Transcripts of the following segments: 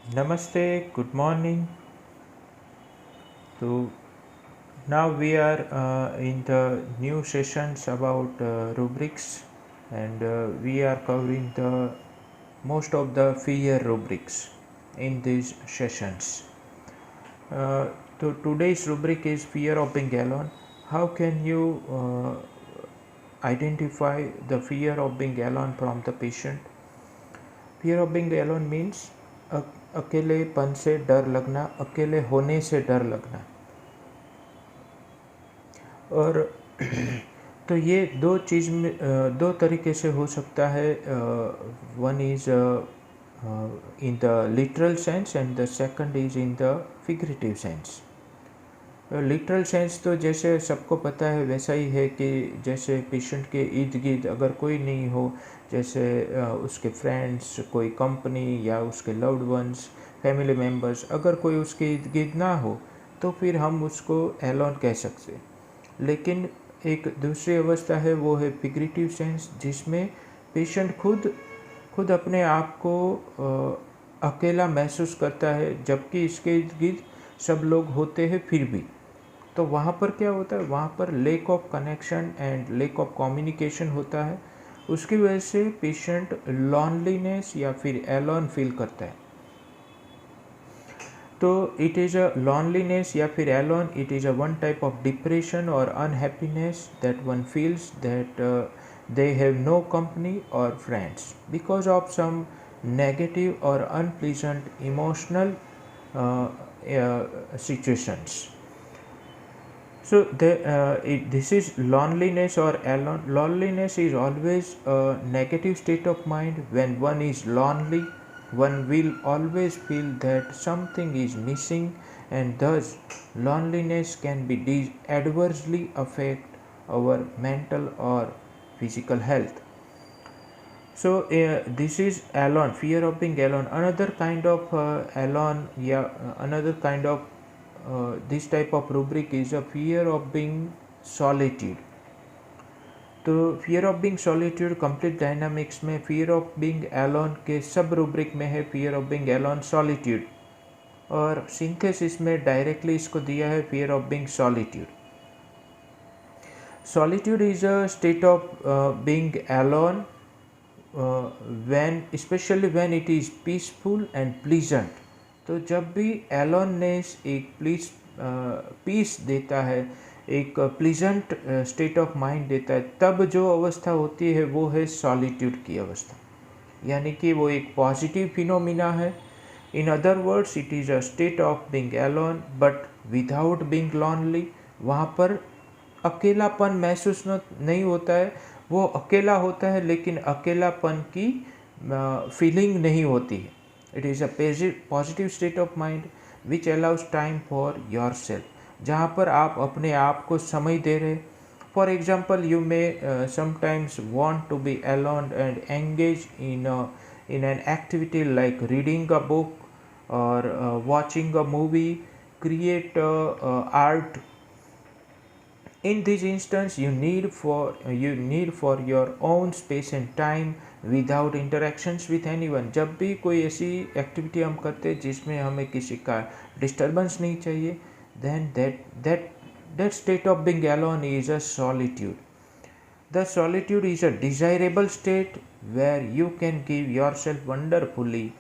Namaste, good morning. So now we are in the new sessions about rubrics, and we are covering the most of the fear rubrics in these sessions. Uh, Today's rubric is fear of being alone. How can you identify the fear of being alone from the patient? Fear of being alone means अकेलेपन से डर लगना, अकेले होने से डर लगना। और तो ये दो चीज़ में दो तरीके से हो सकता है। One is in the literal sense and the second is in the figurative sense. Literal sense तो जैसे सबको पता है वैसा ही है कि जैसे पेशेंट के इर्द गिर्द अगर कोई नहीं हो, जैसे उसके फ्रेंड्स, कोई कंपनी या उसके लव्ड वंस, फैमिली मेम्बर्स, अगर कोई उसके इर्द गिर्द ना हो तो फिर हम उसको एलोन कह सकते। लेकिन एक दूसरी अवस्था है, वो है फिगरेटिव सेंस, जिसमें पेशेंट खुद अपने आप को अकेला महसूस करता है जबकि इसके इर्द गिर्द सब लोग होते हैं फिर भी। तो वहाँ पर क्या होता है, वहाँ पर lake of connection and lake of communication होता है। उसकी वजह से पेशेंट लॉनलीनेस या फिर एलोन फील करता है। तो इट इज़ अ लॉनलीनेस या फिर alone, it is a one type of depression और unhappiness that one feels that they have no company or friends because of some negative or unpleasant emotional situations. So this is loneliness or alone. Loneliness is always a negative state of mind. When one is lonely, one will always feel that something is missing, and thus loneliness can be adversely affect our mental or physical health. So this is alone, fear of being alone. Another kind of alone, another kind of this type of rubric is a fear of being solitude. तो fear of being solitude complete dynamics में fear of being alone के sub rubric में है fear of being alone solitude, और synthesis में directly इसको दिया है fear of being solitude. Solitude is a state of being alone specially when it is peaceful and pleasant. तो जब भी एलोननेस एक पीस देता है, एक प्लीजेंट स्टेट ऑफ माइंड देता है, तब जो अवस्था होती है वो है सॉलिट्यूड की अवस्था, यानी कि वो एक पॉजिटिव फिनोमिना है। In other words, it is a state of being alone but without being lonely. वहाँ पर अकेलापन महसूस नहीं होता है, वो अकेला होता है लेकिन अकेलापन की फीलिंग नहीं होती है। It is a positive state of mind which allows time for yourself, जहाँ पर आप अपने आप को समय दे रहे। For example, you may sometimes want to be alone and engage in an activity like reading a book or watching a movie, create art. In this instance, you need for your own space and time without interactions with anyone. जब भी कोई ऐसी activity हम करते हैं जिसमें हमें किसी का डिस्टर्बेंस नहीं चाहिए, then that state of being alone is a solitude. The solitude is a desirable state where you can give yourself wonderfully,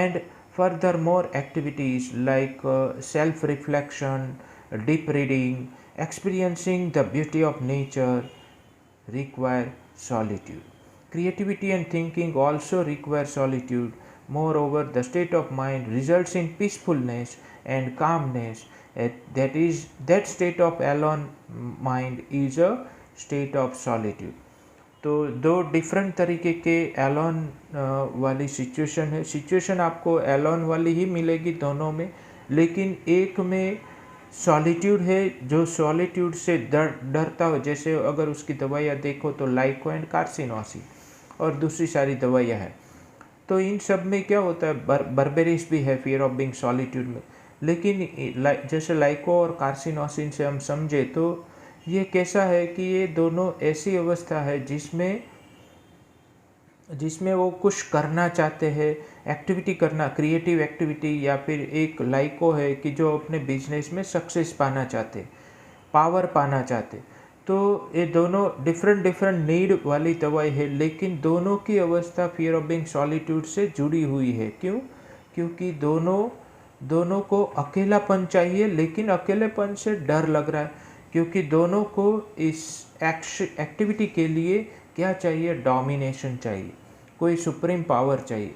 and furthermore activities like self-reflection, deep reading, experiencing the beauty of nature require solitude. Creativity and thinking also require solitude. Moreover, the state of mind results in peacefulness and calmness. That state of alone mind is a state of solitude. तो दो different तरीके के Elon वाली situation है। Situation आपको Elon वाली ही मिलेगी दोनों में, लेकिन एक में सॉलिट्यूड है जो सॉलिट्यूड से डरता हो, जैसे अगर उसकी दवाइयाँ देखो तो लाइको एंड कार्सिनोसी और दूसरी सारी दवाइयाँ हैं। तो इन सब में क्या होता है, बर्बेरिस भी है फियर ऑफ बीइंग सॉलिट्यूड में। लेकिन जैसे लाइको और कार्सिनोसिन से हम समझे तो ये कैसा है कि ये दोनों ऐसी अवस्था है जिसमें जिसमें वो कुछ करना चाहते हैं, एक्टिविटी करना, क्रिएटिव एक्टिविटी, या फिर एक लाइको है कि जो अपने बिजनेस में सक्सेस पाना चाहते, पावर पाना चाहते। तो ये दोनों डिफरेंट डिफरेंट नीड वाली दवाई है, लेकिन दोनों की अवस्था फियर ऑफ बीइंग सॉलिट्यूड से जुड़ी हुई है। क्यों? क्योंकि दोनों को अकेलापन चाहिए, लेकिन अकेलेपन से डर लग रहा है, क्योंकि दोनों को इस एक्टिविटी के लिए क्या चाहिए? डोमिनेशन चाहिए, कोई सुप्रीम पावर चाहिए।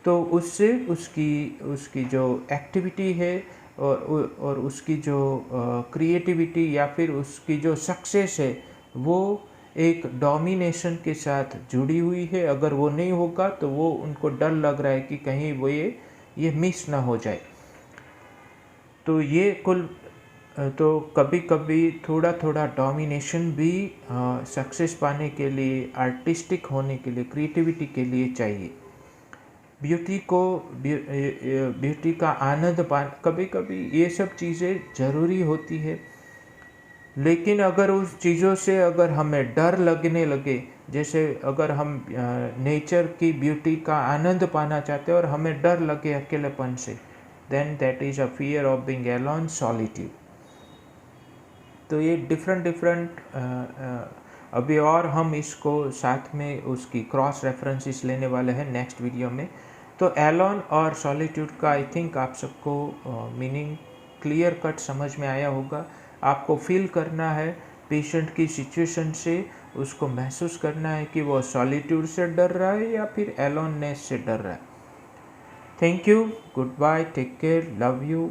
तो उससे उसकी उसकी जो एक्टिविटी है और उसकी जो क्रिएटिविटी या फिर उसकी जो सक्सेस है, वो एक डोमिनेशन के साथ जुड़ी हुई है। अगर वो नहीं होगा तो वो उनको डर लग रहा है कि कहीं वो ये मिस ना हो जाए। तो ये कुल तो कभी कभी थोड़ा थोड़ा डोमिनेशन भी सक्सेस पाने के लिए, आर्टिस्टिक होने के लिए, क्रिएटिविटी के लिए चाहिए। ब्यूटी का आनंद पान, कभी कभी ये सब चीज़ें ज़रूरी होती है, लेकिन अगर उस चीज़ों से अगर हमें डर लगने लगे, जैसे अगर हम नेचर की ब्यूटी का आनंद पाना चाहते हैं और हमें डर लगे अकेलेपन से, then that is a fear of being alone, solitude. तो ये डिफरेंट डिफरेंट अभी और हम इसको साथ में उसकी क्रॉस रेफरेंसेस लेने वाले हैं नेक्स्ट वीडियो में। तो एलोन और सॉलिट्यूड का आई थिंक आप सबको मीनिंग क्लियर कट समझ में आया होगा। आपको फील करना है पेशेंट की सिचुएशन से, उसको महसूस करना है कि वो सॉलिट्यूड से डर रहा है या फिर एलोननेस से डर रहा है। Thank you, goodbye, take care, love you.